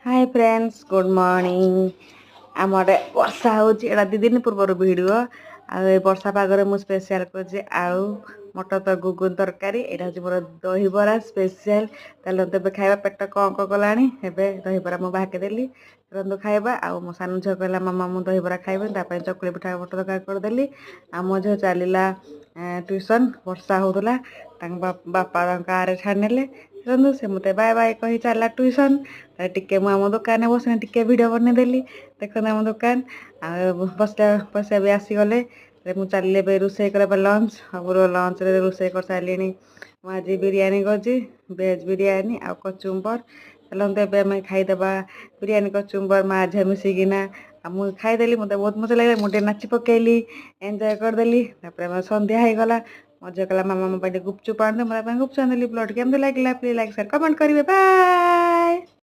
Hi friends good morning. आम वर्षा होड़ा 2 दिन पूर्व भिडियो वर्षा पागर मुझे स्पेशल कर आलू मटर तो गुगुन तरकारी यहाँ हूँ मोर दहीबरा स्पेशल तेल तेज खाଇବା पेट कँ कला दहीबरा मुझे भागीदेली तुरंत खाଇବା मो सान झील कहला मामा मुझे दहीबरा खाइबे चकुली पिठा मटर तरकारी करदेली मो झील चलला ट्यूशन वर्षा होता बापा कार छाड़ने चलु से मत बाय बाय कही चलला ट्यूशन टिके मुझ आम दुकान बस टिके भिड बनईदेली देखते आम दुकान बसला पैसा भी आसीगले मुझे चलिए रोसे कर लंच और लंच रोसे कर सारे आज बिरियानी कर वेज बिरियानी आ कचुम्बर चलते आम खाईदेबा बिरियानी कचुम्बर माँ झील मिसिकिना मुझे खाईदेली मत बहुत मजा लगे मुझे नाची पकेली एंजॉय करदेली संध्या होगला मजा कला मामा मो गुपचुप आने मतलब गुपचुप आनी ब्लड केमती लगे प्लीज लाइक शेयर कमेंट करेंगे बाय।